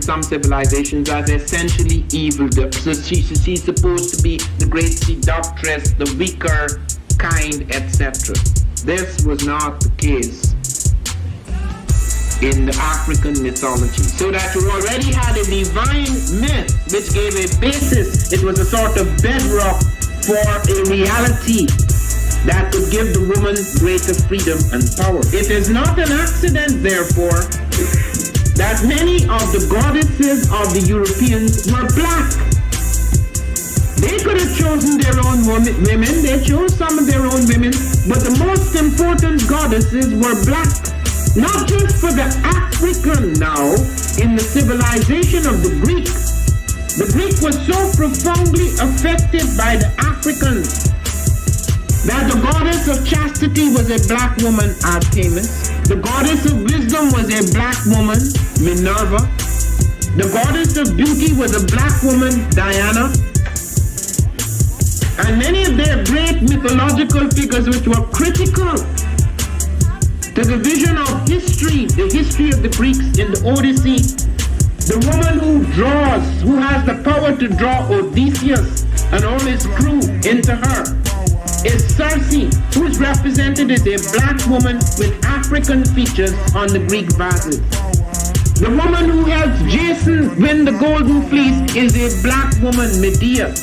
in some civilizations as essentially evil. So she's supposed to be the great seductress, the weaker kind, etc. This was not the case in the African mythology. So that you already had a divine myth which gave a basis. It was a sort of bedrock for a reality that could give the woman greater freedom and power. It is not an accident, therefore, that many of the goddesses of the Europeans were black. They could have chosen their own women, they chose some of their own women, but the most important goddesses were black. Not just for the African now, in the civilization of the Greek. The Greek was so profoundly affected by the Africans that the goddess of chastity was a black woman, Artemis. The goddess of wisdom was a black woman, Minerva. The goddess of beauty was a black woman, Diana. And many of their great mythological figures which were critical to the vision of history, the history of the Greeks in the Odyssey, the woman who draws, who has the power to draw Odysseus and all his crew into her, is Circe, who is represented as a black woman with African features on the Greek vases. The woman who helps Jason win the golden fleece is a black woman, Medea.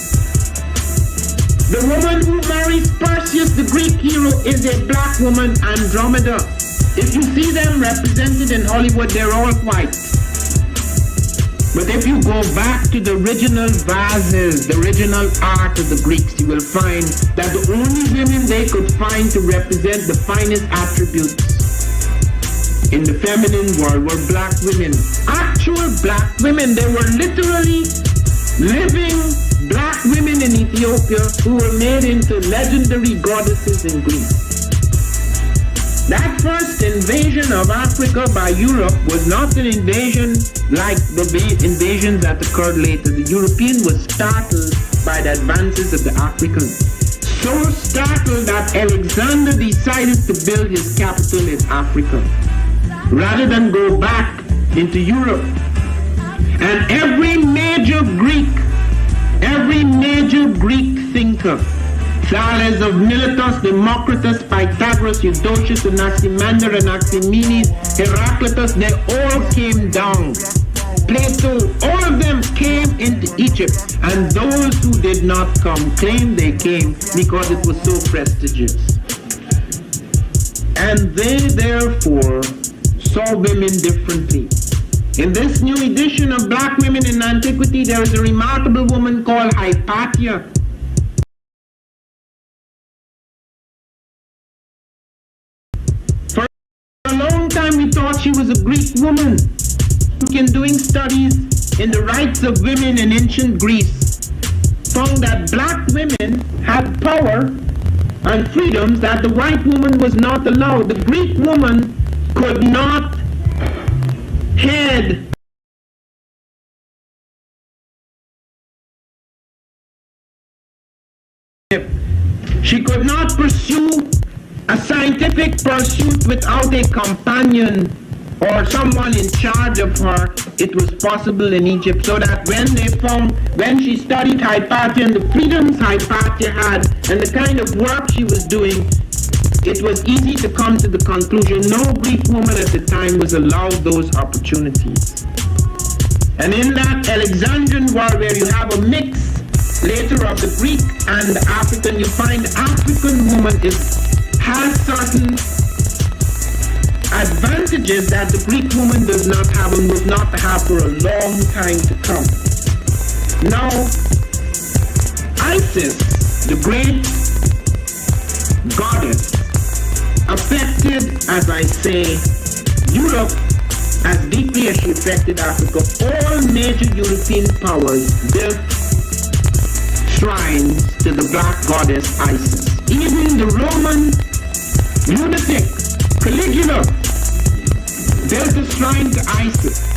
The woman who marries Perseus, the Greek hero, is a black woman, Andromeda. If you see them represented in Hollywood, they're all white. But if you go back to the original vases, the original art of the Greeks, you will find that the only women they could find to represent the finest attributes in the feminine world were black women. Actual black women. They were literally living black women in Ethiopia who were made into legendary goddesses in Greece. That first invasion of Africa by Europe was not an invasion like the invasions that occurred later. The European was startled by the advances of the Africans. So startled that Alexander decided to build his capital in Africa rather than go back into Europe. And every major Greek thinker, Thales of Miletus, Democritus, Pythagoras, Eudoxus, Anaximander, Anaximenes, Heraclitus, they all came down. Plato, all of them came into Egypt, and those who did not come claimed they came because it was so prestigious. And they therefore saw women differently. In this new edition of Black Women in Antiquity, there is a remarkable woman called Hypatia. For a long time we thought she was a Greek woman. In doing studies in the rights of women in ancient Greece, found that black women had power and freedoms that the white woman was not allowed. The Greek woman could not head she could not pursue a scientific pursuit without a companion or someone in charge of her. It was possible in Egypt, so that when she studied Hypatia and the freedoms Hypatia had and the kind of work she was doing, it was easy to come to the conclusion no Greek woman at the time was allowed those opportunities. And in that Alexandrian war where you have a mix later of the Greek and the African, you find the African woman has certain advantages that the Greek woman does not have and would not have for a long time to come. Now, Isis, the great goddess, affected, as I say, Europe as deeply as she affected Africa. All major European powers built shrines to the black goddess Isis. Even the Roman lunatic Caligula built a shrine to Isis.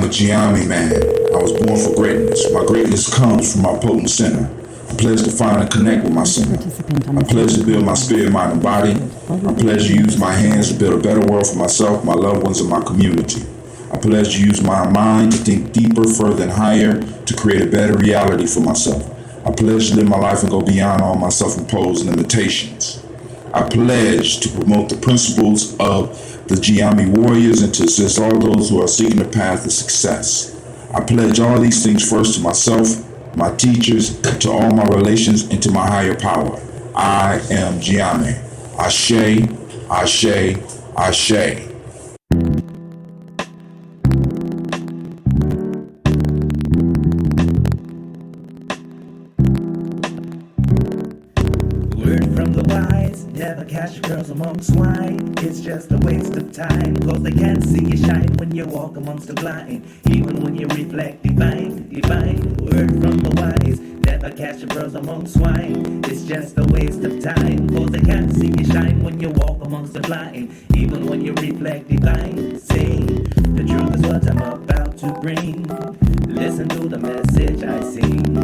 a Giammi man. I was born for greatness. My greatness comes from my potent center. I pledge to find and connect with my center. I pledge to build my spirit, mind, and body. I pledge to use my hands to build a better world for myself, my loved ones, and my community. I pledge to use my mind to think deeper, further, and higher to create a better reality for myself. I pledge to live my life and go beyond all my self-imposed limitations. I pledge to promote the principles of the Giammi warriors and to assist all those who are seeking the path of success. I pledge all these things first to myself, my teachers, to all my relations, and to my higher power. I am Giammi. Ashe, Ashe, Ashe. From the wise, never catch your girls among swine. It's just a waste of time, cause they can't see you shine when you walk amongst the blind. Even when you reflect divine, divine. Word from the wise, never catch your girls among swine. It's just a waste of time, cause they can't see you shine when you walk amongst the blind. Even when you reflect divine. Say, the truth is what I'm about to bring. Listen to the message I sing.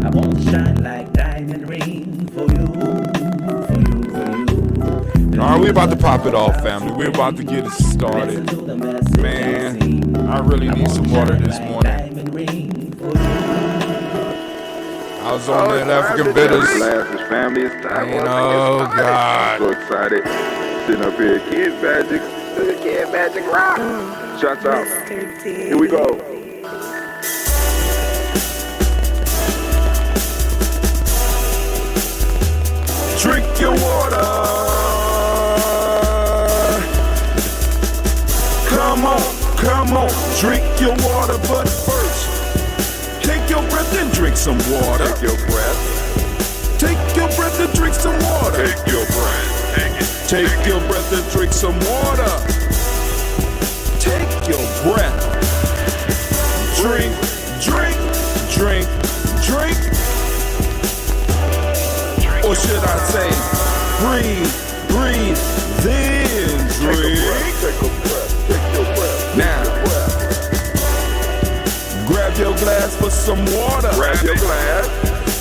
I want to shine like diamond ring for you. Alright, we about to pop it off, family. We're about to get it started. Man, I really need some water this morning. I was on that African bitters. Family, it's time. Oh, God. I'm so excited. Sitting up here, Kid Magic. Kid Magic Rock. Shouts out. Here we go. Drink your water. Come on, drink your water, but first, take your breath and drink some water. Take your breath. Take your breath and drink some water. Take your breath. Take it. Take your breath and drink some water. Take your breath. Drink, drink, drink, drink. Or should I say, breathe, breathe, then drink. Take a breath. Take your breath. Now, grab your glass for some water. Grab your glass.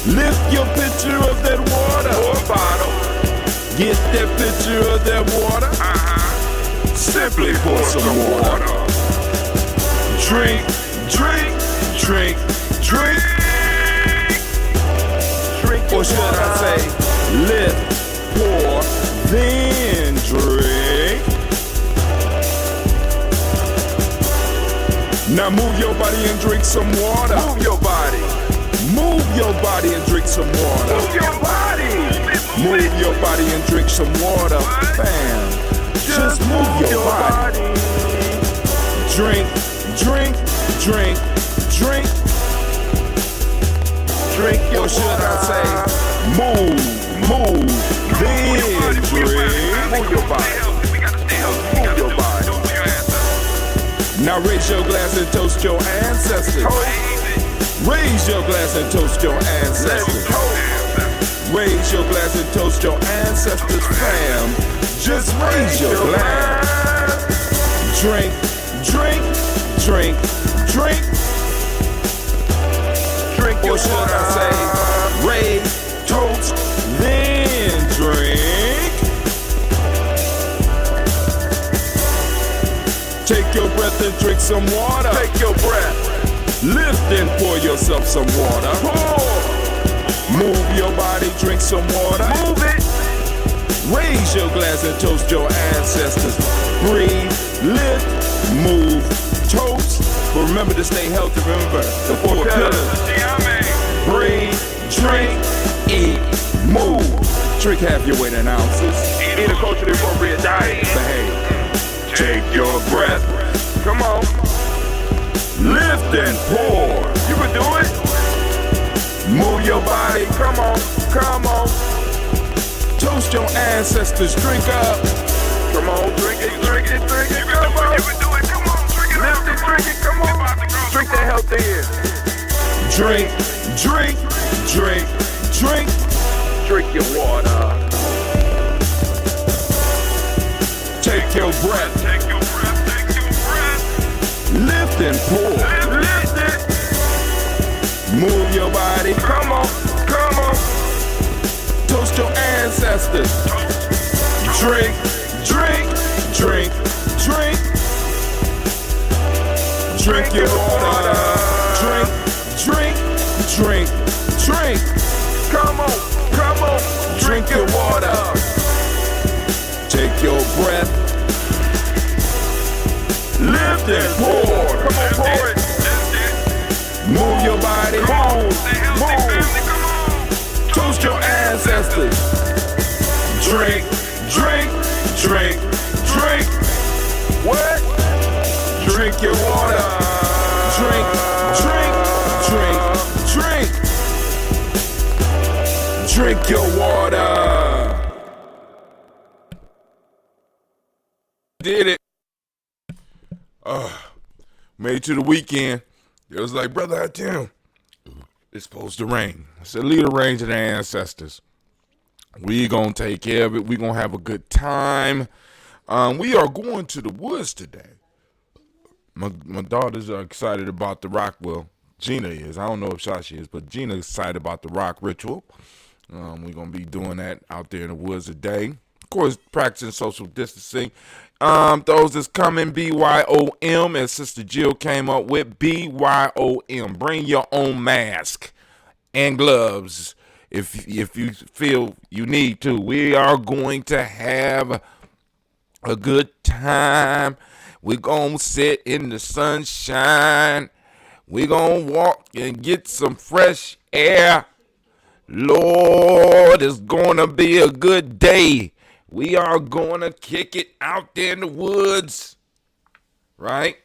Lift your pitcher of that water. Or bottle. Get that pitcher of that water. Simply pour some water. Drink, drink, drink, drink. Drink. Or should I say, lift, pour, then drink. Now move your body and drink some water. Move your body. Move your body and drink some water. Move your body. Move your body and drink some water. Bam. Just move your body. Drink, drink, drink, drink. Drink your or should I say, move, then drink. Move your body. Move your body. Now raise your glass and toast your ancestors. Raise your glass and toast your ancestors. Raise your glass and toast your ancestors, fam. Just raise your glass. Drink, drink, drink, drink. Drink or should I say, raise, toast, then drink. Take your breath and drink some water. Take your breath. Lift and pour yourself some water. Pour. Move your body, drink some water. Move it. Raise your glass and toast your ancestors. Breathe, lift, move, toast. But remember to stay healthy. Remember the four pillars. Breathe, drink, eat, move. Drink half your weight in ounces. Eat a culturally appropriate diet. Behave. Take your breath. Come on. Lift and pour. You can do it. Move your body. Come on. Come on. Toast your ancestors. Drink up. Come on. Drink it. Drink it. Drink it. Come on. You can do it. Come on. Drink it. Lift it. Drink it. Come on. Drink that health in. Drink. Drink. Drink. Drink. Drink your water. Take your breath. Take your breath. Take your breath. Lift and pour. Move your body. Come on, come on. Toast your ancestors. Drink, drink, drink, drink. Drink your water. Drink, drink, drink, drink. Come on, come on. Drink your water. Take your breath. Lift and pour. Come on, pour it. Move your body. Move, move. Toast your ancestors. Drink, drink, drink, drink. What? Drink your water. Drink, drink, drink, drink. Drink your water. Did it. Made it to the weekend. It was like, brother, I tell you, it's supposed to rain. I said, leave the rain to the ancestors. We gonna take care of it. We gonna have a good time. We are going to the woods today. My daughters are excited about the rock. Well, Gina is. I don't know if Shashi is, but Gina's excited about the rock ritual. We're gonna be doing that out there in the woods today. Of course, practicing social distancing. Those that's coming, BYOM, as Sister Jill came up with, BYOM. Bring your own mask and gloves if you feel you need to. We are going to have a good time. We're going to sit in the sunshine. We're going to walk and get some fresh air. Lord, it's going to be a good day. We are going to kick it out there in the woods, right?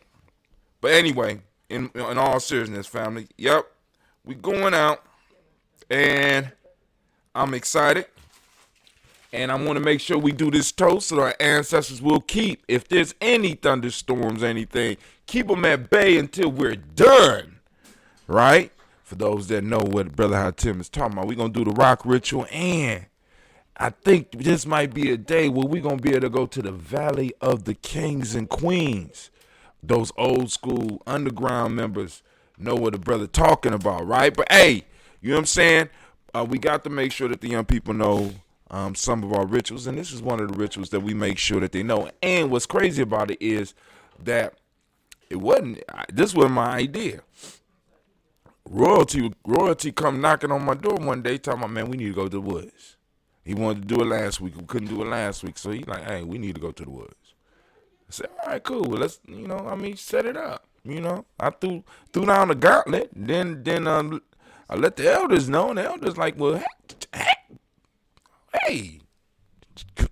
But anyway, in all seriousness, family, yep, we going out, and I'm excited, and I want to make sure we do this toast so our ancestors will keep, if there's any thunderstorms, anything, keep them at bay until we're done, right? For those that know what Brother Hatim is talking about, we're going to do the rock ritual, and I think this might be a day where we're going to be able to go to the Valley of the Kings and Queens. Those old school underground members know what the brother talking about, right? But hey, you know what I'm saying? We got to make sure that the young people know some of our rituals, and this is one of the rituals that we make sure that they know. And what's crazy about it is that this wasn't my idea. Royalty come knocking on my door one day talking about, man, we need to go to the woods. He wanted to do it last week. We couldn't do it last week. So he like, hey, we need to go to the woods. I said, all right, cool. Well, let's, set it up. I threw down the gauntlet. Then I let the elders know. And the elders like, well, hey,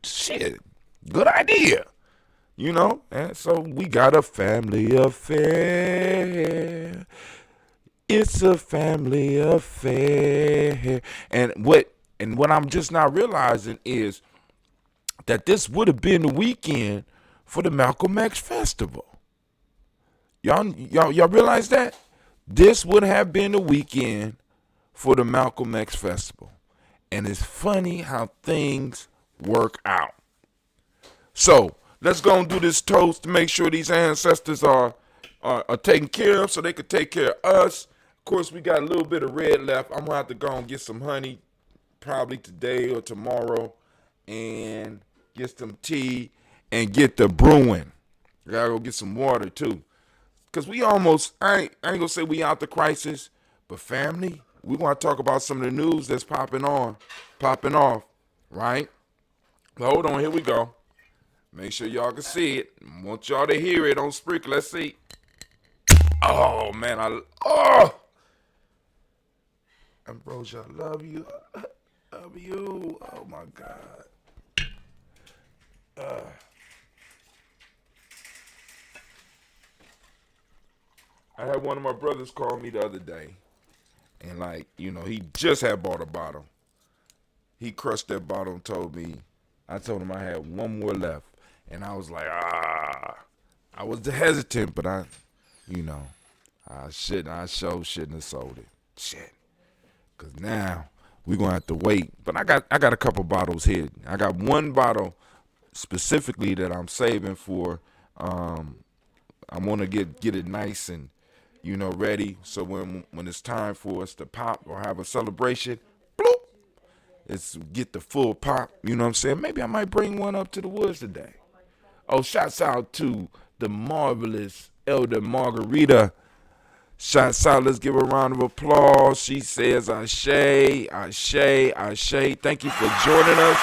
shit, good idea. And so we got a family affair. It's a family affair. And what I'm just not realizing is that this would have been the weekend for the Malcolm X Festival. Y'all realize that? This would have been the weekend for the Malcolm X Festival. And it's funny how things work out. So let's go and do this toast to make sure these ancestors are taken care of so they could take care of us. Of course, we got a little bit of red left. I'm going to have to go and get some honey probably today or tomorrow and get some tea and get the brewing. I got to go get some water too. Because we almost, I ain't going to say we out the crisis, but family, we want to talk about some of the news that's popping off, right? But hold on, here we go. Make sure y'all can see it. I want y'all to hear it on Spreaker. Let's see. Oh, man, Ambrosia, I love you. Love you. Oh, my God. I had one of my brothers call me the other day. And, he just had bought a bottle. He crushed that bottle and told me, I told him I had one more left. And I was like, I was hesitant, but I shouldn't have sold it. Shit. Because now we're going to have to wait. But I got a couple bottles here. I got one bottle specifically that I'm saving for. I want to get it nice and ready. So when it's time for us to pop or have a celebration, bloop, it's get the full pop. You know what I'm saying? Maybe I might bring one up to the woods today. Oh, shouts out to the marvelous Elder Margarita. Shouts out, let's give her a round of applause. She says, Ashe, Ashe, Ashe. Thank you for joining us.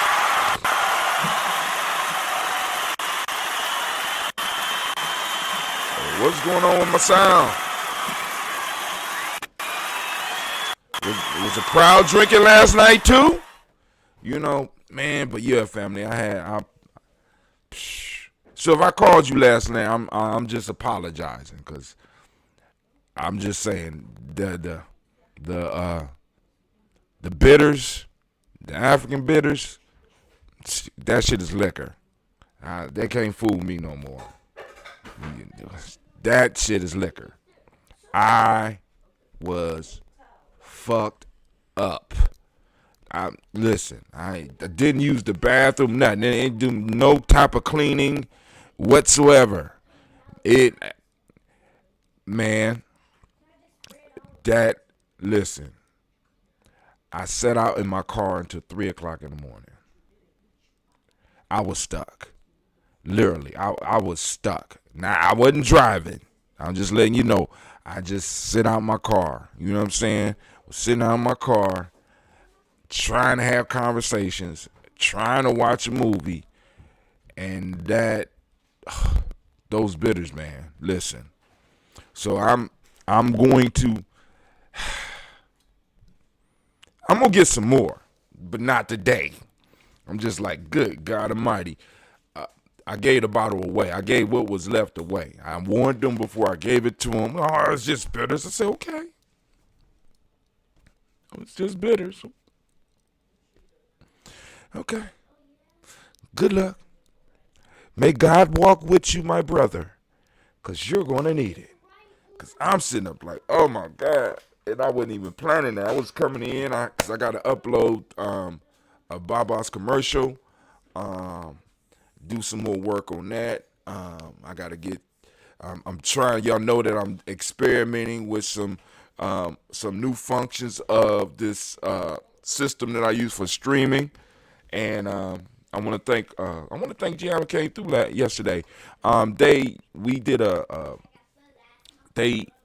What's going on with my sound? Was a crowd drinking last night too? Man, but yeah, family, so if I called you last night, I'm just apologizing, because I'm just saying the bitters, the African bitters, that shit is liquor. They can't fool me no more. That shit is liquor. I was fucked up. Listen, I didn't use the bathroom, nothing. I didn't do no type of cleaning whatsoever. Listen, I sat out in my car until 3 o'clock in the morning. I was stuck. Literally, I was stuck. Now, I wasn't driving. I'm just letting you know. I just sit out in my car. You know what I'm saying? Was sitting out in my car, trying to have conversations, trying to watch a movie, and those bitters, man. Listen. So I'm going to get some more, but not today. I'm just like, good God Almighty. I gave the bottle away. I gave what was left away. I warned them before I gave it to them. Oh, it's just bitters. I said, okay. It's just bitters. Okay. Good luck. May God walk with you, my brother, because you're going to need it. Because I'm sitting up like, oh, my God. And I wasn't even planning that. I was coming in because I got to upload a Baba's commercial, do some more work on that. I got to get, I'm trying, y'all know that I'm experimenting with some new functions of this system that I use for streaming. And I want to thank Gianna came through that yesterday.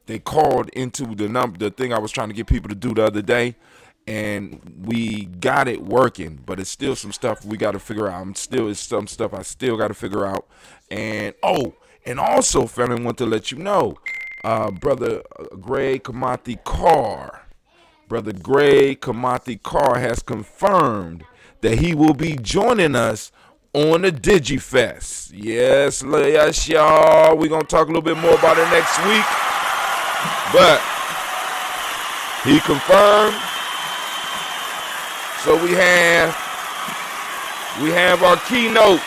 They called into the thing I was trying to get people to do the other day, and we got it working, but it's still some stuff we got to figure out. It's some stuff I still got to figure out. And also, family, I want to let you know, Brother Greg Kamati Carr has confirmed that he will be joining us on the DigiFest. Yes, y'all. We're going to talk a little bit more about it next week. But he confirmed. So we have our keynote.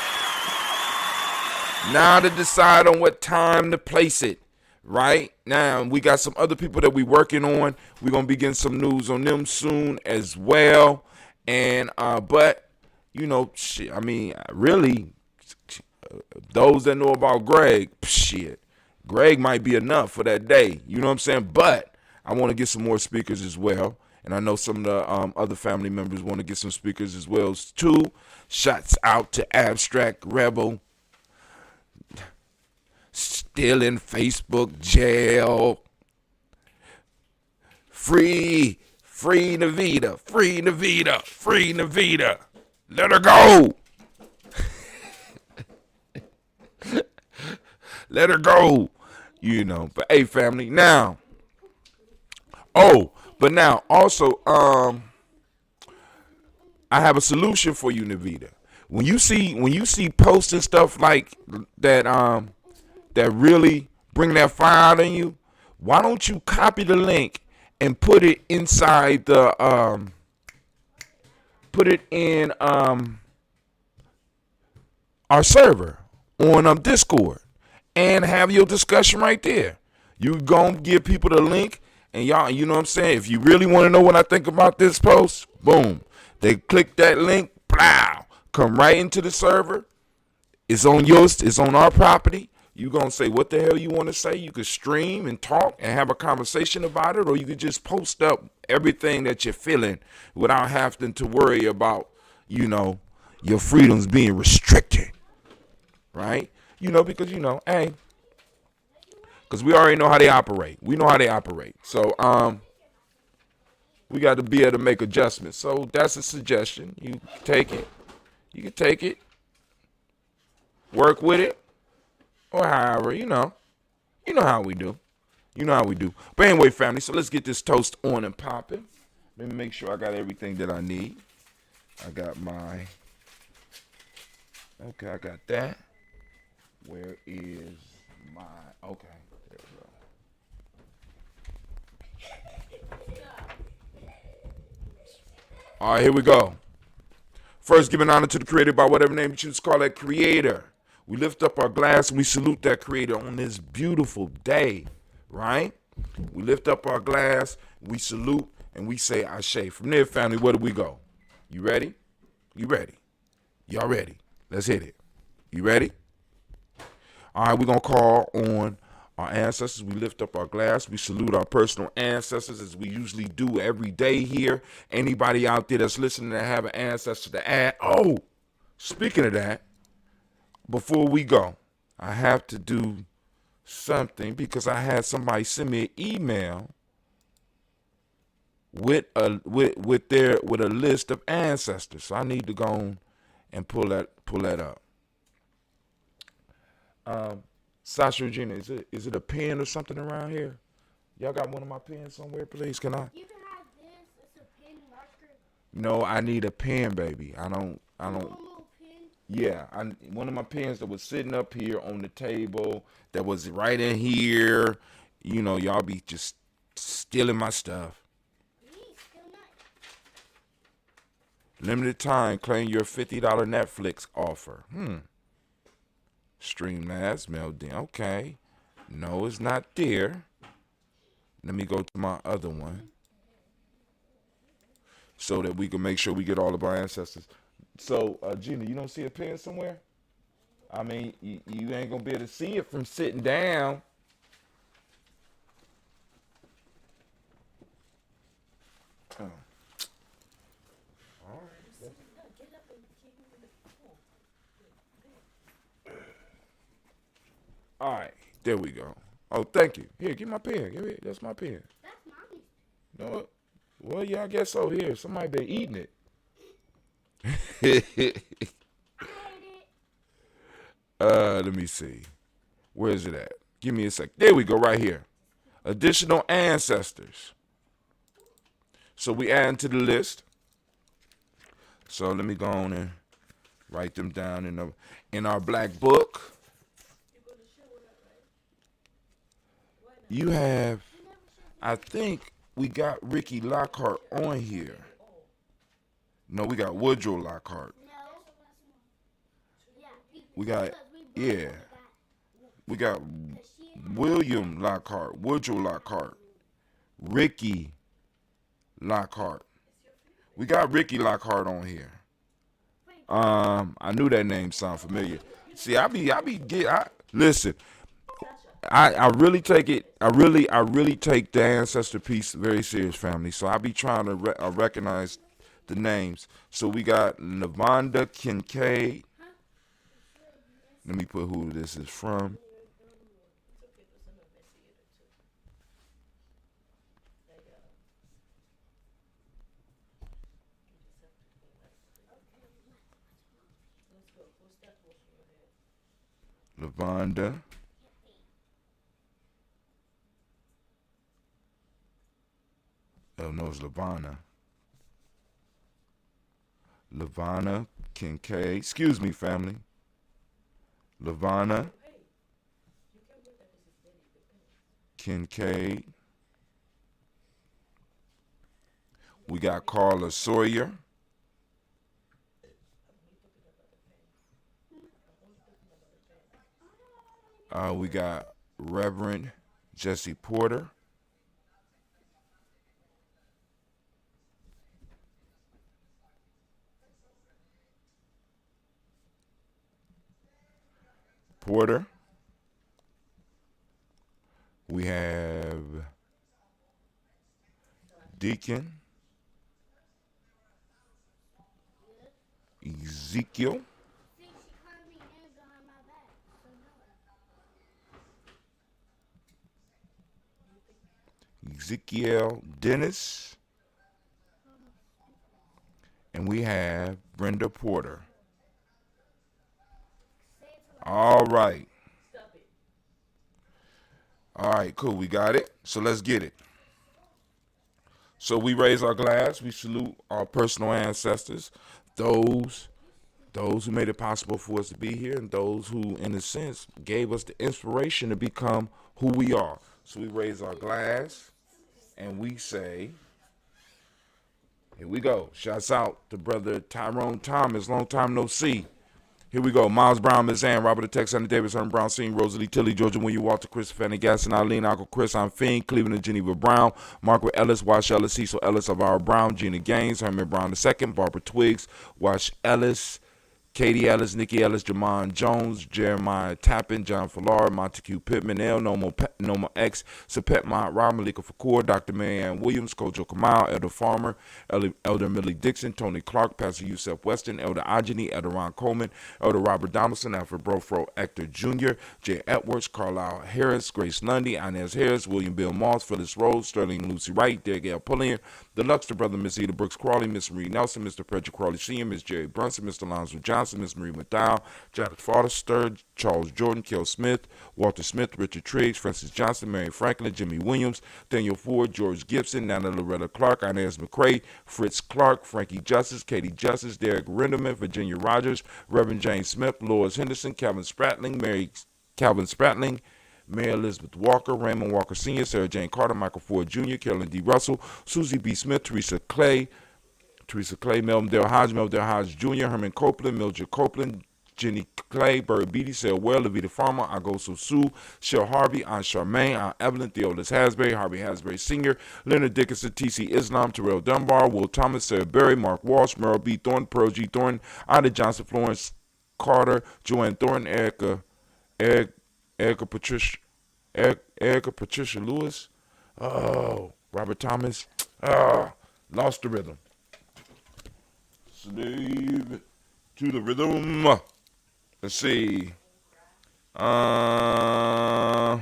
Now to decide on what time to place it. Right now, we got some other people that we working on. We're gonna be getting some news on them soon as well. And but shit. I mean, really, those that know about Greg, shit. Greg might be enough for that day. You know what I'm saying? But I want to get some more speakers as well. And I know some of the other family members want to get some speakers as well too. Shouts out to Abstract Rebel. Still in Facebook jail. Free Navita. Free Navita. Free Navita. Let her go. Let her go. But hey, family, now. But now also, I have a solution for you, Navita. When you see posts and stuff like that, that really bring that fire out in you, why don't you copy the link and put it inside the put it in our server on Discord and have your discussion right there. You gonna give people the link, and y'all, you know what I'm saying? If you really want to know what I think about this post, boom, they click that link, plow, come right into the server. It's on yours, it's on our property. You gonna say what the hell you want to say. You could stream and talk and have a conversation about it, or you could just post up everything that you're feeling without having to worry about, your freedoms being restricted, right? Because hey, because we already know how they operate. We know how they operate. So we got to be able to make adjustments. So that's a suggestion. You take it. You can take it, work with it, or however, You know how we do. You know how we do. But anyway, family, so let's get this toast on and popping. Let me make sure I got everything that I need. I got I got that. Where is okay, there we go. All right, here we go. First, giving honor to the creator by whatever name you choose to call that creator. We lift up our glass and we salute that creator on this beautiful day, right? We lift up our glass, we salute, and we say Ashe. From there, family, where do we go? You ready? You ready? Y'all ready? Let's hit it. You ready? All right, we're going to call on our ancestors. We lift up our glass. We salute our personal ancestors as we usually do every day here. Anybody out there that's listening that have an ancestor to add. Oh, speaking of that, before we go, I have to do something because I had somebody send me an email with a list of ancestors. So I need to go and pull that up. Sasha Regina, is it a pen or something around here? Y'all got one of my pens somewhere, please? Can I? You can have this. It's a pen marker. No, I need a pen, baby. I don't. Normal pen. Yeah, one of my pens that was sitting up here on the table that was right in here. Y'all be just stealing my stuff. Limited time, claim your $50 Netflix offer. Streamlabs, Melody. Okay. No, it's not there. Let me go to my other one so that we can make sure we get all of our ancestors. So, Gina, you don't see a pen somewhere? I mean, you ain't going to be able to see it from sitting down. Oh. All right. All right, there we go. Oh, thank you. Here, give my pen. Give it. That's my pen. That's mommy's. No, well, yeah, I guess so. Here, somebody been eating it. I ate it. Let me see. Where is it at? Give me a sec. There we go, right here. Additional ancestors. So we add to the list. So let me go on and write them down in our black book. You have, I think we got Ricky Lockhart on here. No, we got Woodrow Lockhart. No. We got, yeah. We got William Lockhart, Woodrow Lockhart, Ricky Lockhart. We got Ricky Lockhart on here. I knew that name sound familiar. See, listen. I really take it. I really take the ancestor piece very serious, family. So I be trying to recognize the names. So we got Lavonda Kincaid. Let me put who this is from. Lavonda. Oh, no, it's Lavana. Lavana Kincaid. Excuse me, family. Lavana Kincaid. We got Carla Sawyer. We got Reverend Jesse Porter. Porter. We have Deacon Ezekiel. Ezekiel Dennis. And we have Brenda Porter. All right. All right, cool. We got it. So let's get it. So we raise our glass. We salute our personal ancestors, those who made it possible for us to be here, and those who, in a sense, gave us the inspiration to become who we are. So we raise our glass, and we say, here we go. Shouts out to Brother Tyrone Thomas. Long time no see. Here we go. Miles Brown, Miss Ann, Robert the Tex, Andy Davis, Herman Brown, Senior, Rosalie Tilly, Georgia William, Walter, Chris, Fanny Gasson, Eileen, Uncle Chris, I'm Fiend, Cleveland and Geneva Brown, Margaret Ellis, Wash Ellis, Cecil Ellis, Alvaro Brown, Gina Gaines, Herman Brown II, Barbara Twiggs, Wash Ellis, Katie Ellis, Nikki Ellis, Jamon Jones, Jeremiah Tappan, John Fallar, Montague Pittman, L, Noma X, Sapet Mont, Rob Malika Fakur, Dr. Marianne Williams, Kojo Kamal, Elder Farmer, Elder Millie Dixon, Tony Clark, Pastor Yusef Weston, Elder Ajani, Elder Ron Coleman, Elder Robert Donaldson, Alfred Brofro, Hector Jr., Jay Edwards, Carlisle Harris, Grace Lundy, Inez Harris, William Bill Moss, Phyllis Rose, Sterling Lucy Wright, Derek L. Pullian, the Luxter Brother, Miss Eda Brooks Crawley, Miss Marie Nelson, Mr. Frederick Crawley Sr., Miss Jerry Brunson, Mr. Lonzo Johnson, Miss Marie McDowell, Janet Forrester, Charles Jordan, Kel Smith, Walter Smith, Richard Triggs, Francis Johnson, Mary Franklin, Jimmy Williams, Daniel Ford, George Gibson, Nana Loretta Clark, Inez McCrae, Fritz Clark, Frankie Justice, Katie Justice, Derek Renderman, Virginia Rogers, Reverend James Smith, Lois Henderson, Calvin Spratling, Mary Elizabeth Walker, Raymond Walker Sr., Sarah Jane Carter, Michael Ford Jr., Carolyn D. Russell, Susie B. Smith, Teresa Clay, Melvin Dale Hodge Jr., Herman Copeland, Mildred Copeland, Jenny Clay, Bird Beatty, Sarah Well, Levita Farmer, Agoso Sue, Shell Harvey, Aunt Charmaine, Aunt Evelyn, Theodis Hasbury, Harvey Hasbury Sr., Leonard Dickinson, T.C. Islam, Terrell Dunbar, Will Thomas, Sarah Berry, Mark Walsh, Merle B. Thornton, Pearl G. Thornton, Ida Johnson, Florence Carter, Joanne Thornton, Erica Patricia Lewis, Robert Thomas, lost the rhythm. Slave to the rhythm. Let's see. Terrell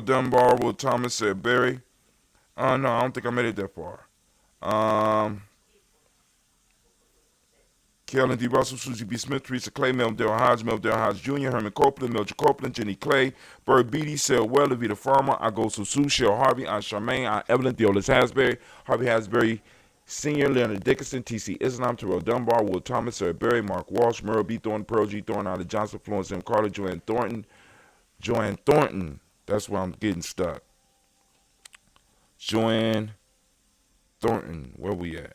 Dunbar, Will Thomas, said Barry. No, I don't think I made it that far. Carolyn D. Russell, Susie B. Smith, Teresa Clay, Mel Dale Hodge Jr., Herman Copeland, Mildred Copeland, Jenny Clay, Bird Beatty, Sarah Well, Levita Farmer, Agoso Sue, Shell Harvey, Aunt Charmaine, Aunt Evelyn, Theodis Hasbury, Harvey Hasbury Sr., Leonard Dickinson, T.C. Islam, Terrell Dunbar, Will Thomas, Sarah Berry, Mark Walsh, Merle B. Thornton, Pearl G. Thornton, Ida Johnson, Florence M. Carter, Joanne Thornton. That's where I'm getting stuck. Joanne Thornton. Where we at?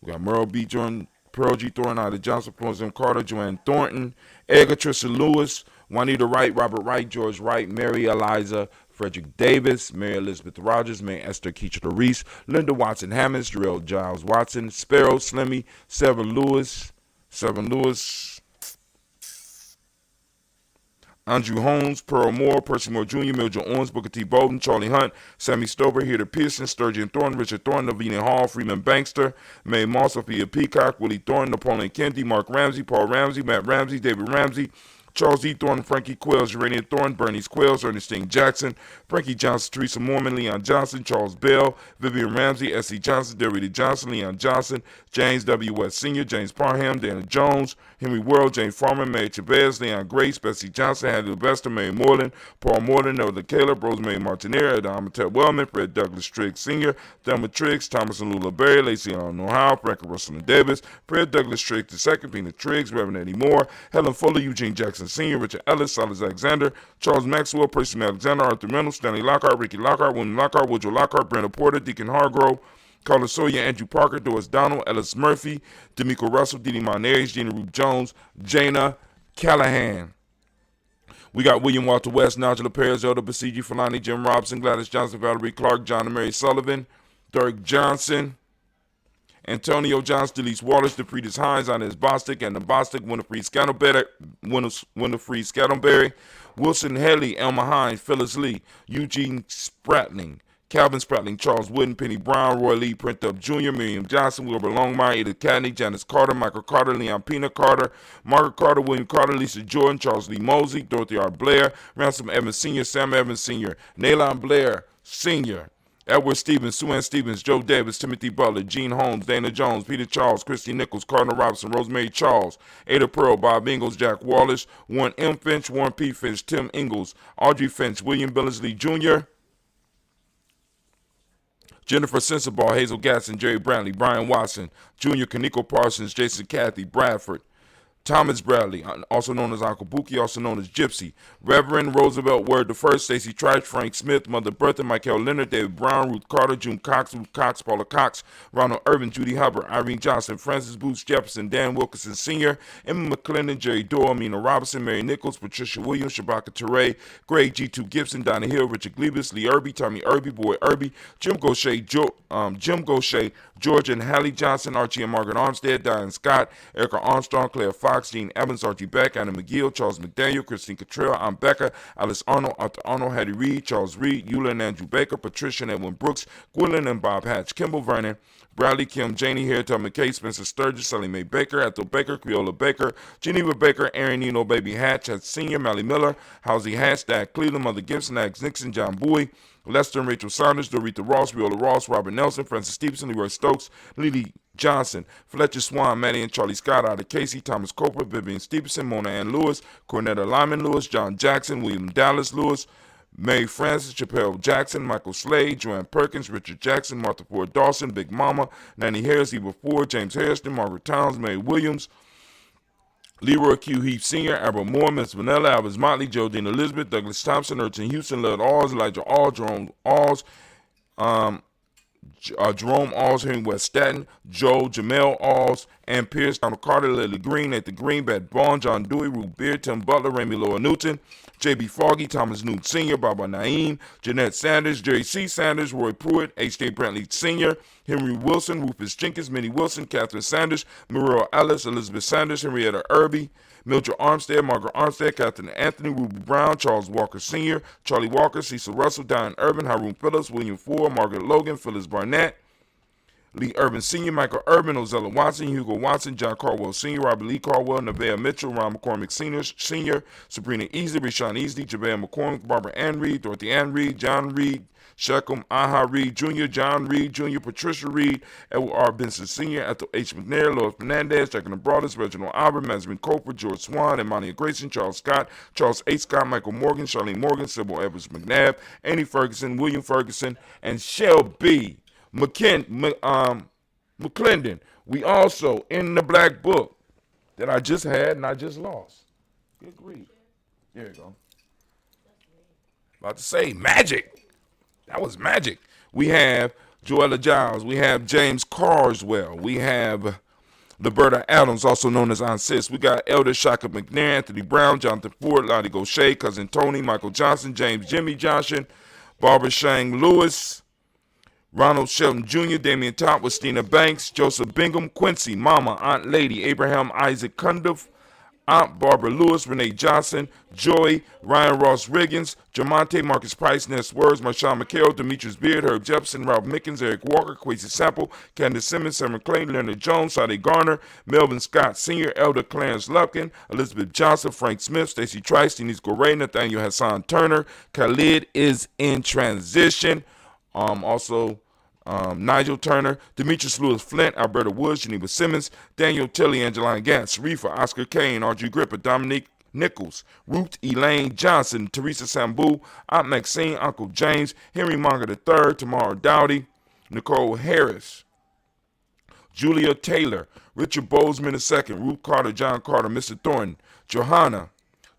We got Merle B. Jordan, Pearl G. Thornton, Ida Johnson, Florence M. Carter, Joanne Thornton, Edgar Trisha Lewis, Juanita Wright, Robert Wright, George Wright, Mary Eliza, Frederick Davis, Mary Elizabeth Rogers, Mary Esther Keachler Reese, Linda Watson Hammonds, Jarrell Giles Watson, Sparrow, Slimmy, Severn Lewis, Andrew Holmes, Pearl Moore, Percy Moore Jr., Mildred Owens, Booker T. Bolden, Charlie Hunt, Sammy Stover, Heather Pearson, Sturgeon Thornton, Richard Thornton, Navina Hall, Freeman Bankster, Mae Moss, Sophia Peacock, Willie Thornton, Napoleon Kennedy, Mark Ramsey, Paul Ramsey, Matt Ramsey, David Ramsey, Charles E. Thornton, Frankie Quills, Urania Thornton, Bernice Quills, Ernestine Jackson, Frankie Johnson, Teresa Mormon, Leon Johnson, Charles Bell, Vivian Ramsey, S.C. Johnson, Derrida Johnson, Leon Johnson, James W. West Sr., James Parham, Dana Jones, Henry World, James Farmer, Mary Chavez, Leon Grace, Bessie Johnson, Hadley Lester, Mary Moreland, Paul Moreland, Elder Caleb, Rosemary Martinez, Adam Ted Wellman, Fred Douglas Triggs Sr., Thelma Triggs, Thomas and Lula Berry, Lacey Allen Ohio, Franklin Russell and Davis, Fred Douglas Triggs II, Pina Triggs, Reverend Eddie Moore, Helen Fuller, Eugene Jackson Sr., Richard Ellis, Silas Alexander, Charles Maxwell, Percy Alexander, Arthur Reynolds, Stanley Lockhart, Ricky Lockhart, William Lockhart, Woodrow Lockhart, Brandon Porter, Deacon Hargrove, Carlos Sawyer, Andrew Parker, Doris Donald, Ellis Murphy, D'Amico Russell, Didi Monares, Gina Ruth Jones, Jana Callahan. We got William Walter West, Nigel Perez, Elder Basiji Falani, Jim Robson, Gladys Johnson, Valerie Clark, John and Mary Sullivan, Dirk Johnson, Antonio Johnston, Delise Wallace, DeFriedis Hines, Inez Bostic, and the Bostic, Winifred Scantleberry, Wilson Haley, Elma Hines, Phyllis Lee, Eugene Spratling, Calvin Spratling, Charles Wooden, Penny Brown, Roy Lee, Print Up Jr., Miriam Johnson, Wilbur Longmire, Edith Cadney, Janice Carter, Michael Carter, Leon Pina Carter, Margaret Carter, William Carter, Lisa Jordan, Charles Lee Mosey, Dorothy R. Blair, Ransom Evans Sr., Sam Evans Sr., Nalon Blair Sr., Edward Stevens, Sue Ann Stevens, Joe Davis, Timothy Butler, Gene Holmes, Dana Jones, Peter Charles, Christy Nichols, Cardinal Robinson, Rosemary Charles, Ada Pearl, Bob Ingalls, Jack Wallace, Warren M. Finch, Warren P. Finch, Tim Ingalls, Audrey Finch, William Billingsley Jr., Jennifer Sensabaugh, Hazel Gatson, Jerry Brantley, Brian Watson, Jr., Kaneko Parsons, Jason Cathy, Bradford, Thomas Bradley, also known as Uncle Buki, also known as Gypsy, Reverend Roosevelt Word I, Stacey Trice, Frank Smith, Mother Bertha, Michael Leonard, David Brown, Ruth Carter, June Cox, Ruth Cox, Paula Cox, Ronald Irvin, Judy Hubbard, Irene Johnson, Francis Booth Jefferson, Dan Wilkinson Sr., Emma McClendon, Jerry Doyle, Amina Robinson, Mary Nichols, Patricia Williams, Shabaka Teray, Greg G2 Gibson, Donna Hill, Richard Glebus, Lee Irby, Tommy Irby, Boy Irby, Jim Gaucher, George and Hallie Johnson, Archie and Margaret Armstead, Diane Scott, Erica Armstrong, Claire Fox, Gene Evans, Archie Beck, Anna McGill, Charles McDaniel, Christine Cottrell, Ann Becker, Alice Arnold, Arthur Arnold, Hattie Reed, Charles Reed, Eula and Andrew Baker, Patricia and Edwin Brooks, Gwendolyn and Bob Hatch, Kimball Vernon, Bradley Kim, Janie Harriet, McKay, Spencer Sturgis, Sally Mae Baker, Ethel Baker, Creola Baker, Geneva Baker, Aaron Nino Baby Hatch, Senior, Mally Miller, Housie Hatch, Dak Cleveland, Mother Gibson, Alex Nixon, John Bowie, Lester and Rachel Saunders, Dorita Ross, Viola Ross, Robert Nelson, Francis Stevenson, Leroy Stokes, Lily Johnson, Fletcher Swan, Maddie and Charlie Scott, Ida Casey, Thomas Coper, Vivian Stevenson, Mona Ann Lewis, Cornetta Lyman Lewis, John Jackson, William Dallas Lewis, Mary Francis, Chappelle Jackson, Michael Slade, Joanne Perkins, Richard Jackson, Martha Ford Dawson, Big Mama, Nanny Harris, Eva Ford, James Harrison, Margaret Towns, Mary Williams, Leroy Q. Heath Sr., Abra Moore, Miss Vanilla, Alvis Motley, Jodine Elizabeth, Douglas Thompson, Urchin Houston, Lud Alls, Elijah All, Jerome Alls, Jerome Alls, Henry West Staten, Joe, Jamel Alls, Ann Pierce, Donald Carter, Lily Green, Nathan Green, Beth Bond, John Dewey, Ruth Beard, Tim Butler, Remy Loa Newton, J.B. Foggy, Thomas Newton Sr., Baba Naeem, Jeanette Sanders, Jerry C. Sanders, Roy Pruitt, H.J. Brantley Sr., Henry Wilson, Rufus Jenkins, Minnie Wilson, Catherine Sanders, Muriel Ellis, Elizabeth Sanders, Henrietta Irby, Mildred Armstead, Margaret Armstead, Catherine Anthony, Ruby Brown, Charles Walker Sr., Charlie Walker, Cecil Russell, Diane Urban, Haroon Phillips, William Ford, Margaret Logan, Phyllis Barnett, Lee Urban Sr., Michael Urban, Ozella Watson, Hugo Watson, John Caldwell Sr., Robert Lee Caldwell, Nevaeh Mitchell, Ron McCormick Sr., Sabrina Easley, Rashawn Easley, Javea McCormick, Barbara Ann Reed, Dorothy Ann Reed, John Reed, Shechem Aha Reed Jr., John Reed Jr., Patricia Reed, Edward R. Benson Sr., Ethel H. McNair, Lois Fernandez, Jack and the Broaders, Reginald Albert, Mazarin Coper, George Swan, Emania Grayson, Charles Scott, Charles H. Scott, Michael Morgan, Charlene Morgan, Sybil Evans McNabb, Annie Ferguson, William Ferguson, and Shelby McClendon. We also, in the black book that I just had and I just lost. Good grief. There you go. About to say magic. That was magic. We have Joella Giles. We have James Carswell. We have Liberta Adams, also known as Aunt Sis. We got Elder Shaka McNair, Anthony Brown, Jonathan Ford, Lottie Gaucher, Cousin Tony, Michael Johnson, James Jimmy Johnson, Barbara Shang Lewis, Ronald Shelton Jr., Damian Top, Westina Banks, Joseph Bingham, Quincy, Mama, Aunt Lady, Abraham Isaac Cundiff, Aunt Barbara Lewis, Renee Johnson, Joy, Ryan Ross Riggins, Jamonte, Marcus Price, Ness Words, Marshawn McHale, Demetrius Beard, Herb Jefferson, Ralph Mickens, Eric Walker, Quasi Sample, Candace Simmons, Sam McClain, Leonard Jones, Sade Garner, Melvin Scott Sr., Elder Clarence Lupkin, Elizabeth Johnson, Frank Smith, Stacey Trice, Denise Gorey, Nathaniel Hassan Turner, Khalid is in transition. Nigel Turner, Demetrius Lewis Flint, Alberta Woods, Geneva Simmons, Daniel Tilley, Angeline Gantz, Reefa, Oscar Kane, Audrey Gripper, Dominique Nichols, Ruth Elaine Johnson, Teresa Sambu, Aunt Maxine, Uncle James, Henry Monger III, Tamara Dowdy, Nicole Harris, Julia Taylor, Richard Bozeman II, Ruth Carter, John Carter, Mr. Thornton, Johanna,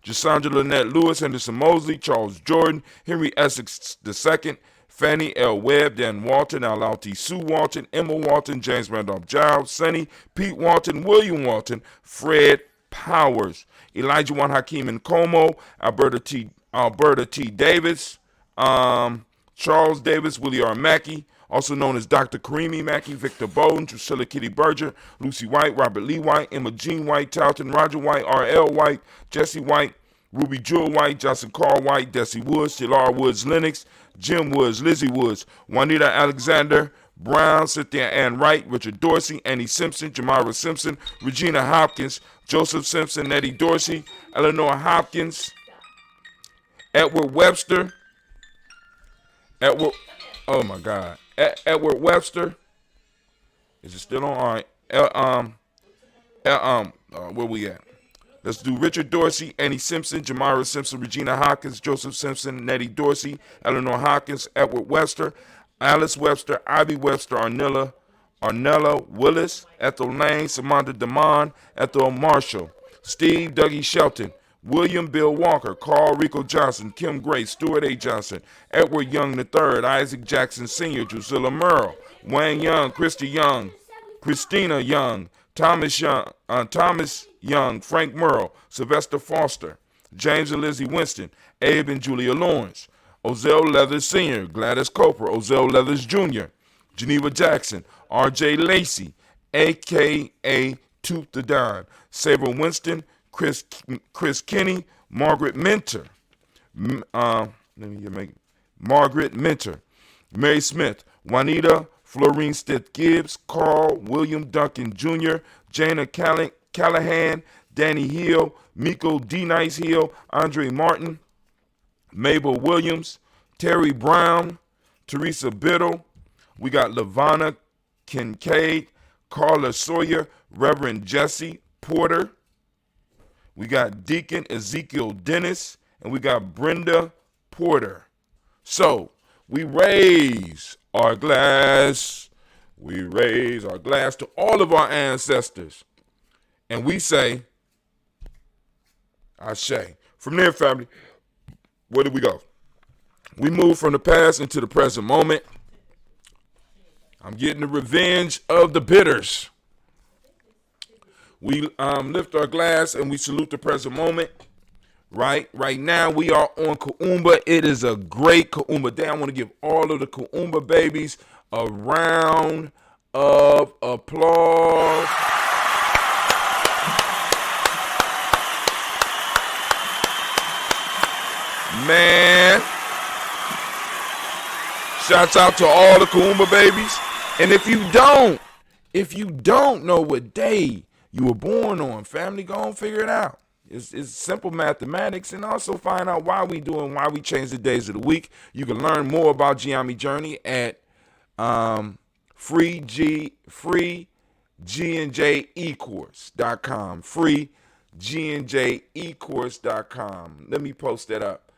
Jasandra Lynette Lewis, Henderson Mosley, Charles Jordan, Henry Essex II, Fannie L. Webb, Dan Walton, Alalti Sue Walton, Emma Walton, James Randolph Giles, Sonny, Pete Walton, William Walton, Fred Powers, Elijah Juan Hakeem Nkomo, Alberta T. Davis, Charles Davis, Willie R. Mackey, also known as Dr. Karimi Mackey, Victor Bowden, Drusilla Kitty Berger, Lucy White, Robert Lee White, Emma Jean White, Talton Roger White, R.L. White, Jesse White, Ruby Jewel White, Johnson Carl White, Desi Woods, Jalar Woods Lennox, Jim Woods, Lizzie Woods, Juanita Alexander, Brown, Cynthia Ann Wright, Richard Dorsey, Annie Simpson, Jamara Simpson, Regina Hopkins, Joseph Simpson, Nettie Dorsey, Eleanor Hopkins, Edward Webster, Edward Webster. Is it still on? All right. Where we at? Let's do Richard Dorsey, Annie Simpson, Jamara Simpson, Regina Hopkins, Joseph Simpson, Nettie Dorsey, Eleanor Hopkins, Edward Webster, Alice Webster, Ivy Webster, Arnella Willis, Ethel Lane, Samantha Damon, Ethel Marshall, Steve Dougie Shelton, William Bill Walker, Carl Rico Johnson, Kim Gray, Stuart A. Johnson, Edward Young III, Isaac Jackson Sr., Drusilla Merle, Wayne Young, Christy Young, Christina Young, Thomas Young, Frank Merle, Sylvester Foster, James and Lizzie Winston, Abe and Julia Lawrence, Ozell Leathers Sr., Gladys Coper, Ozell Leathers Jr., Geneva Jackson, R.J. Lacey, a.k.a. Tooth the Don, Sabre Winston, Chris Kinney, Margaret Minter, Margaret Minter, Mary Smith, Juanita, Florine Stith Gibbs, Carl William Duncan Jr., Jana Callahan, Danny Hill, Miko D. Nice Hill, Andre Martin, Mabel Williams, Terry Brown, Teresa Biddle. We got LaVonna Kincaid, Carla Sawyer, Reverend Jesse Porter. We got Deacon Ezekiel Dennis, and we got Brenda Porter. So we raise our glass. We raise our glass to all of our ancestors. And we say, Ashe. From there, family, where do we go? We move from the past into the present moment. I'm getting the revenge of the bitters. We lift our glass and we salute the present moment. Right now we are on Kuumba. It is a great Kuumba day. I want to give all of the Kuumba babies a round of applause. Man, shouts out to all the Kuumba babies. And if you don't know what day you were born on, family, go and figure it out. It's simple mathematics, and also find out why we do and why we change the days of the week. You can learn more about Giammi Journey at freegnjecourse.com. freegnjecourse.com. Let me post that up.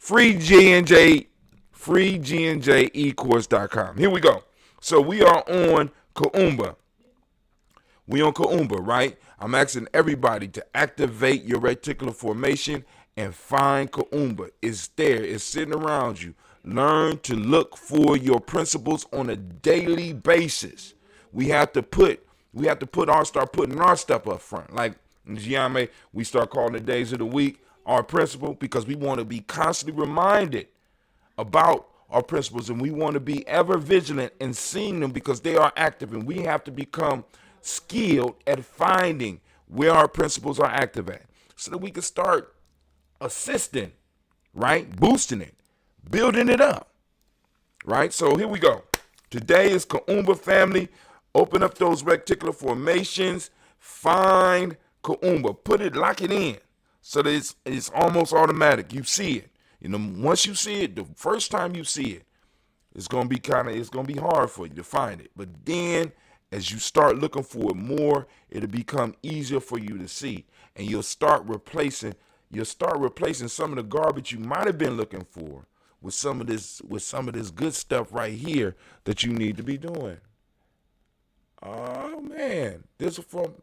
freegnjecourse.com. Here we go. So we are on Kuumba. Right? I'm asking everybody to activate your reticular formation and find Kuumba. It's there. It's sitting around you. Learn to look for your principles on a daily basis. We have to start putting our stuff up front. Like in Giammi, we start calling the days of the week our principle because we want to be constantly reminded about our principles, and we want to be ever vigilant in seeing them because they are active, and we have to become skilled at finding where our principles are active at so that we can start assisting, right? Boosting it, building it up, right? So here we go. Today is Kuumba, family. Open up those reticular formations, find Kuumba, lock it in so that it's almost automatic. You see it. Once you see it, the first time you see it, it's gonna be hard for you to find it. But then as you start looking for it more, it'll become easier for you to see. And you'll start replacing some of the garbage you might have been looking for with some of this good stuff right here that you need to be doing. Oh man, this from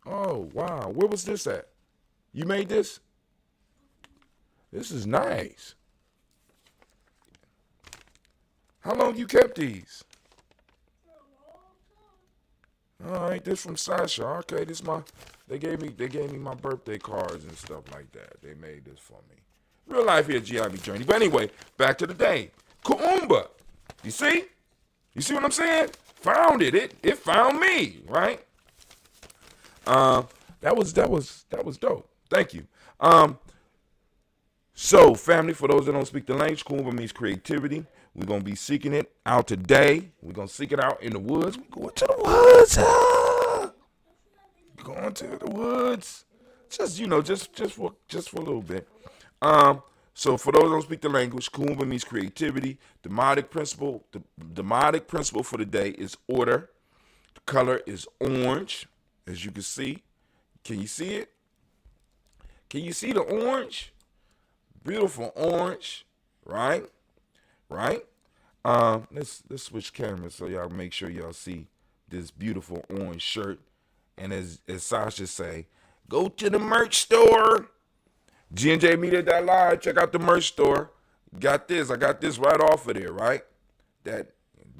oh wow, where was this at? You made this? This is nice. How long you kept these? All right, this from Sasha. Okay, they gave me my birthday cards and stuff like that. They made this for me. Real life here, Giammi Journey. But anyway, back to the day. Kuumba. You see? You see what I'm saying? Found it. It found me, right? That was dope. Thank you. So, family, for those that don't speak the language, Kuumba means creativity. We're going to be seeking it out today. We're going to seek it out in the woods. We're going to the woods. Going to the woods. Just, just for a little bit. So for those that don't speak the language, Kuumba means creativity. The demonic principle for the day is order. The color is orange, as you can see. Can you see it? Can you see the orange? Beautiful orange, right? Right? Let's switch cameras so y'all make sure y'all see this beautiful orange shirt. And as Sasha say, go to the merch store. GNJmedia.live. Check out the merch store. Got this. I got this right off of there, right? That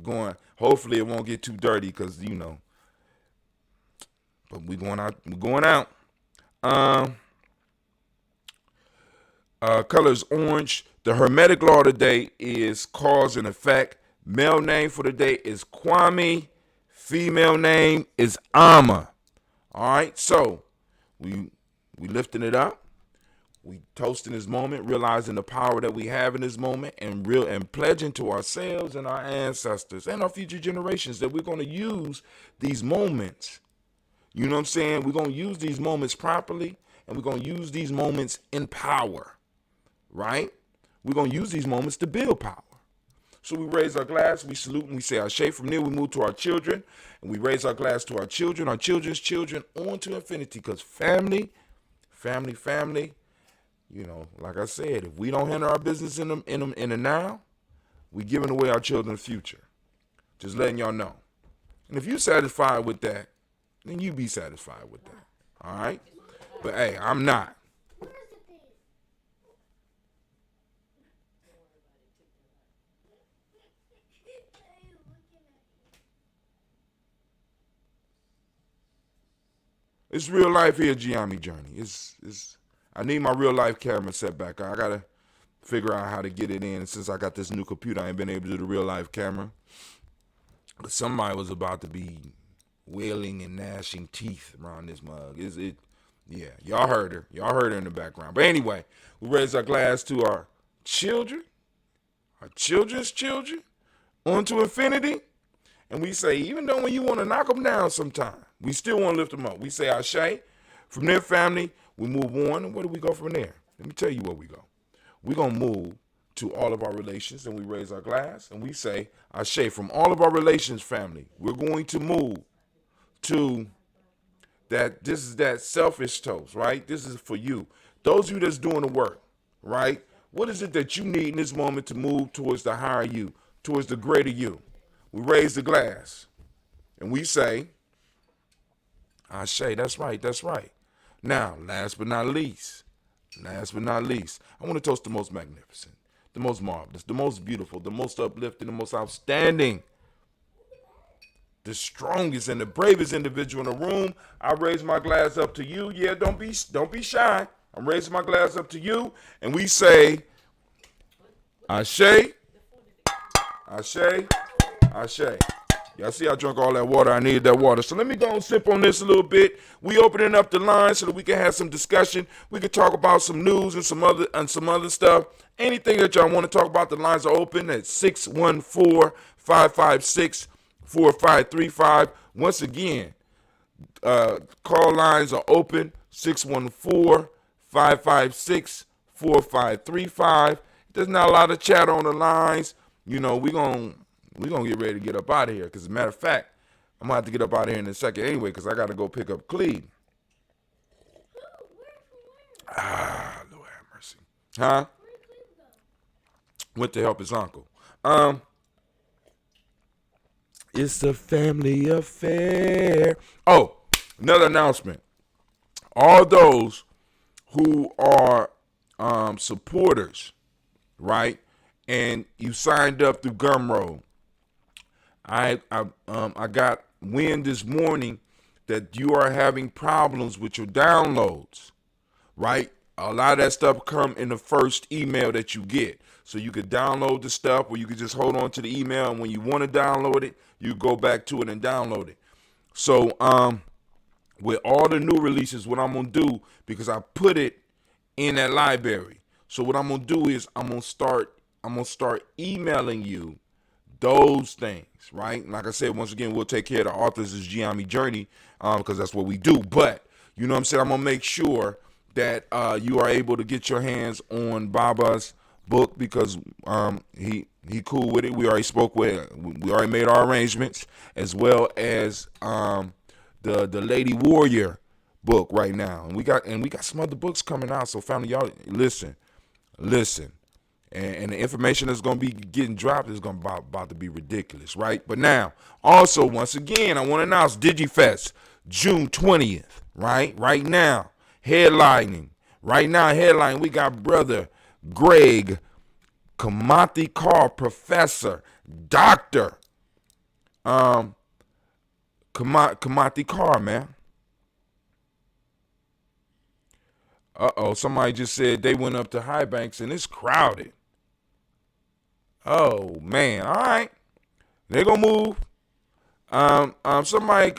going. Hopefully it won't get too dirty because But we going out. We're going out. Colors orange. The hermetic law today is cause and effect. Male name for the day is Kwame. Female name is Ama. All right. So we lifting it up. We toasting this moment, realizing the power that we have in this moment, and pledging to ourselves and our ancestors and our future generations that we're going to use these moments. You know what I'm saying? We're going to use these moments properly, and we're going to use these moments in power, right? We're going to use these moments to build power. So we raise our glass, we salute, and we say Ashe. From there, we move to our children, and we raise our glass to our children's children, on to infinity, because family, like I said, if we don't handle our business in the now, we're giving away our children's future. Just letting y'all know. And if you're satisfied with that, then you be satisfied with that. All right? But hey, I'm not. It's real life here, Giami Journey. I need my real life camera set back. I gotta figure out how to get it in. Since I got this new computer, I ain't been able to do the real life camera. But somebody was about to be wailing and gnashing teeth around this mug. Yeah, y'all heard her. Y'all heard her in the background. But anyway, we raise our glass to our children, our children's children, on to infinity. And we say, even though when you want to knock them down sometime, we still want to lift them up. We say Ashe. From their family, we move on. And where do we go from there? Let me tell you where we go. We're going to move to all of our relations, and we raise our glass, and we say Ashe. From all of our relations family, we're going to move to that. This is that selfish toast, right? This is for you. Those of you that's doing the work, right? What is it that you need in this moment to move towards the higher you, towards the greater you? We raise the glass, and we say Ashe. That's right. That's right. Now, last but not least, I want to toast the most magnificent, the most marvelous, the most beautiful, the most uplifting, the most outstanding, the strongest and the bravest individual in the room. I raise my glass up to you. Yeah, don't be shy. I'm raising my glass up to you, and we say Ashe, Ashe, Ashe. Y'all see I drank all that water. I needed that water. So let me go and sip on this a little bit. We opening up the line so that we can have some discussion. We can talk about some news and some other stuff. Anything that y'all want to talk about, the lines are open at 614-556-4535. Once again, call lines are open, 614-556-4535. There's not a lot of chat on the lines. We're going to get ready to get up out of here. Because as a matter of fact, I'm going to have to get up out of here in a second anyway because I got to go pick up Cleve. Lord have mercy. Huh? Went to help his uncle. It's a family affair. Oh, another announcement. All those who are supporters, right, and you signed up through Gumroad, I got wind this morning that you are having problems with your downloads, right? A lot of that stuff come in the first email that you get. So you could download the stuff, or you could just hold on to the email, and when you want to download it, you go back to it and download it. So with all the new releases, what I'm gonna do, because I put it in that library. So what I'm gonna do is I'm gonna start emailing you those things, right? Like I said, once again, we'll take care of the authors' Giami journey, because that's what we do. But you know what I'm saying? I'm gonna make sure that you are able to get your hands on Baba's book, because he cool with it. We already spoke with, we already made our arrangements, as well as the Lady Warrior book right now, and we got some other books coming out. So family, y'all listen, and the information that's gonna be getting dropped is gonna about to be ridiculous, right? But now, also, once again, I want to announce DigiFest, June 20th, right now, headlining, we got brother Greg Kamati Carr, Professor, Doctor Kamati Carr, man. Somebody just said they went up to High Banks and it's crowded. Oh man, all right, they gonna move. Somebody,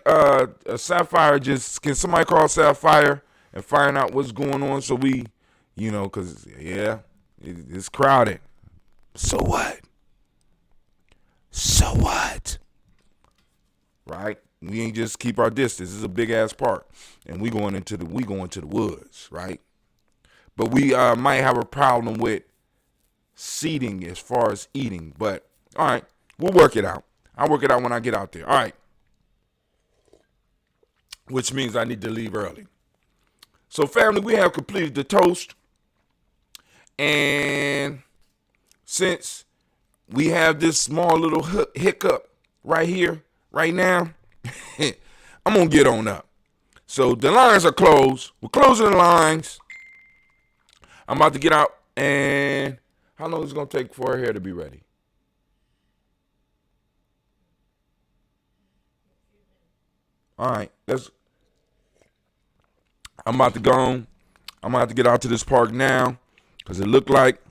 Sapphire, can somebody call Sapphire and find out what's going on, so we, cause yeah, it's crowded. So what? Right? We ain't just keep our distance. This is a big ass park, and we going into the woods, right? But we might have a problem with seating as far as eating. But all right, we'll work it out. I'll work it out when I get out there. All right. Which means I need to leave early. So family, we have completed the toast. And since we have this small little hiccup right here, right now, I'm going to get on up. So the lines are closed. We're closing the lines. I'm about to get out. And how long is it going to take for her hair to be ready? All right. I'm about to go on. I'm about to get out to this park now, because it looked like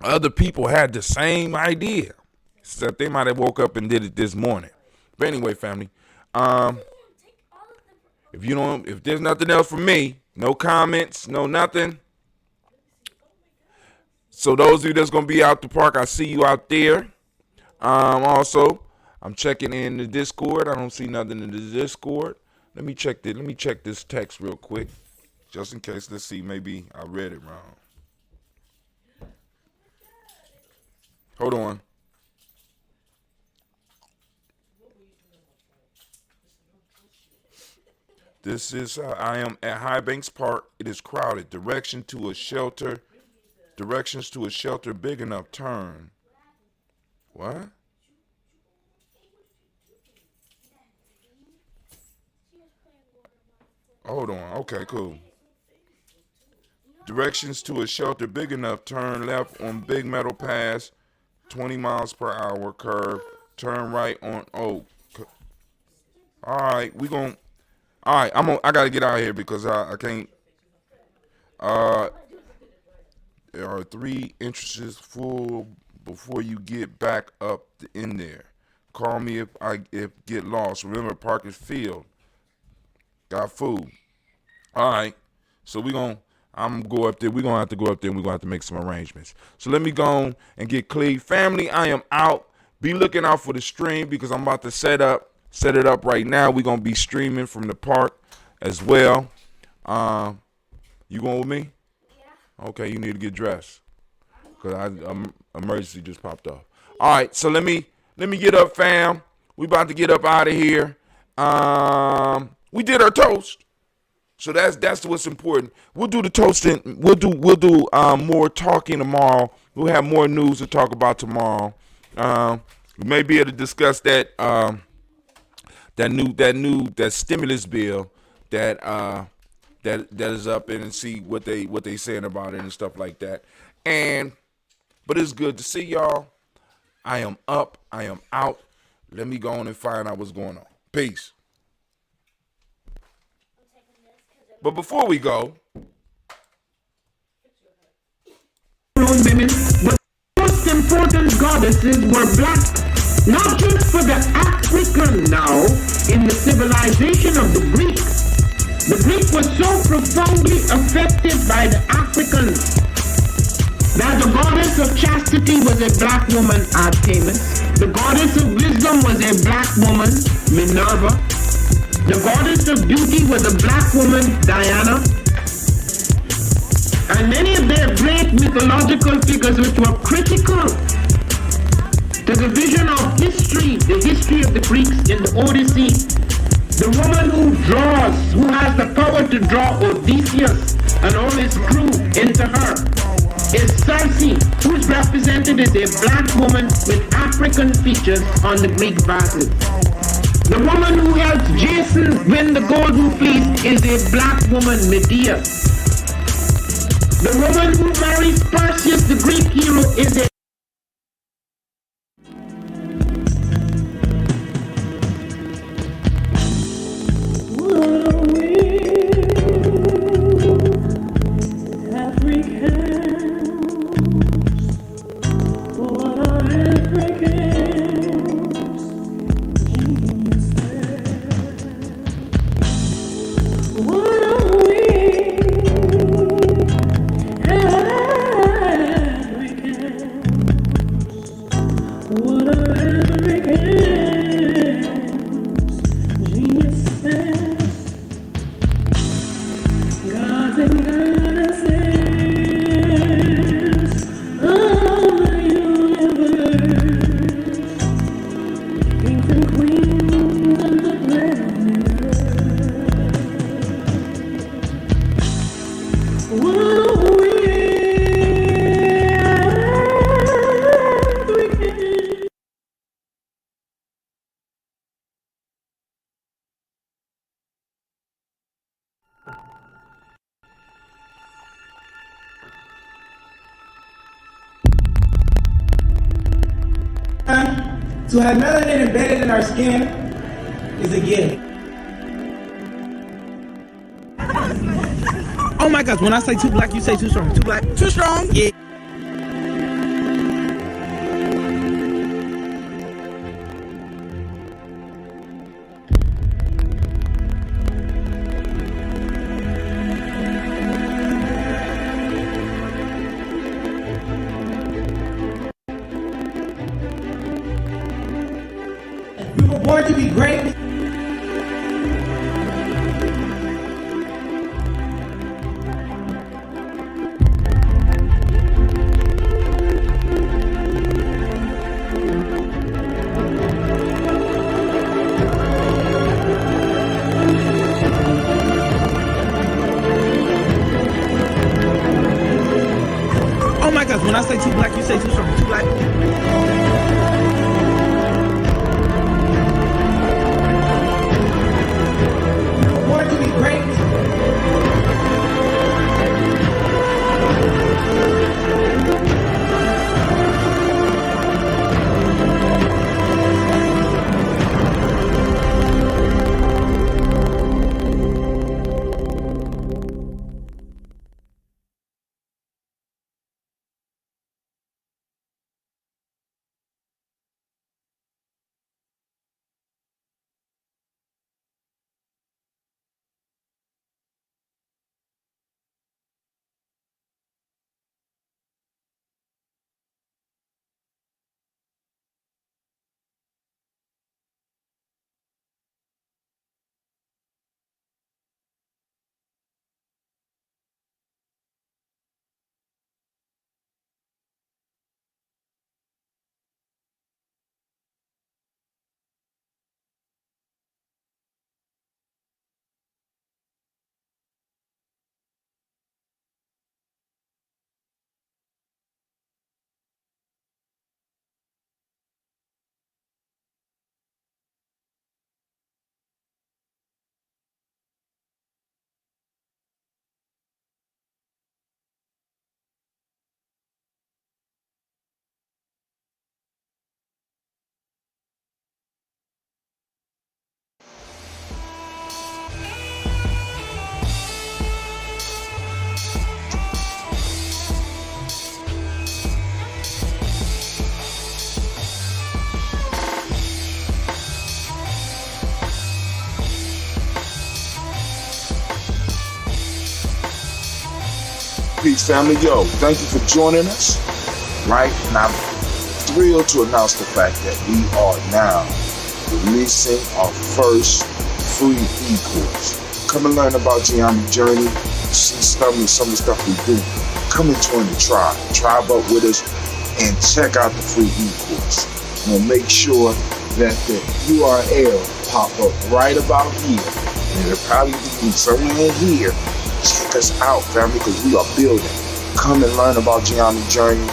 other people had the same idea, except they might have woke up and did it this morning. But anyway, family, if there's nothing else from me, no comments, no nothing. So those of you that's gonna be out the park, I see you out there. Also, I'm checking in the Discord. I don't see nothing in the Discord. Let me check this text real quick, just in case. Let's see, maybe I read it wrong. Hold on. This is, I am at High Banks Park. It is crowded. Directions to a shelter big enough. Turn. What? Hold on. Okay, cool. Directions to a shelter big enough. Turn left on Big Meadow Pass. 20 miles per hour curve. Turn right on Oak. All right, all right, I gotta get out of here because I can't. There are 3 entrances full before you get back up in there. Call me if get lost. Remember, park is filled. Got food. All right, so I'm gonna go up there. We're gonna have to go up there and we're gonna have to make some arrangements. So let me go on and get clean. Family, I am out. Be looking out for the stream, because I'm about to set it up right now. We're gonna be streaming from the park as well. You going with me? Yeah. Okay, you need to get dressed, because emergency just popped off. All right, so let me get up, fam. We about to get up out of here. We did our toast. So that's what's important. We'll do the toasting. We'll do more talking tomorrow. We'll have more news to talk about tomorrow. We may be able to discuss that stimulus bill that is up and see what they saying about it and stuff like that. But it's good to see y'all. I am up. I am out. Let me go on and find out what's going on. Peace. But before we go, women, but important goddesses were black, not just for the African now in the civilization of the Greeks. The Greek was so profoundly affected by the Africans that the goddess of chastity was a black woman, Artemis. The goddess of wisdom was a black woman, Minerva. The goddess of beauty was a black woman, Diana. And many of their great mythological figures which were critical to the vision of history, the history of the Greeks in the Odyssey. The woman who draws, who has the power to draw Odysseus and all his crew into her, is Circe, who is represented as a black woman with African features on the Greek vases. The woman who helps Jason win the Golden Fleece is a black woman, Medea. The woman who marries Perseus, the Greek hero, is a To have melanin embedded in our skin is a gift. Oh my gosh, when I say too black, you say too strong. Too black, too strong? Yeah. We were born to be great. Oh my gosh, when I say too black, you say too strong. Too black. Peace, family. Yo, thank you for joining us. Right? And I'm thrilled to announce the fact that we are now releasing our first free e-course. Come and learn about Geometry Journey. See some of the stuff we do. Come and join the tribe. Tribe up with us and check out the free e-course. We'll make sure that the URL pop up right about here. And it'll probably be somewhere in here. Check us out, family, because we are building. Come and learn about Geometry Journey.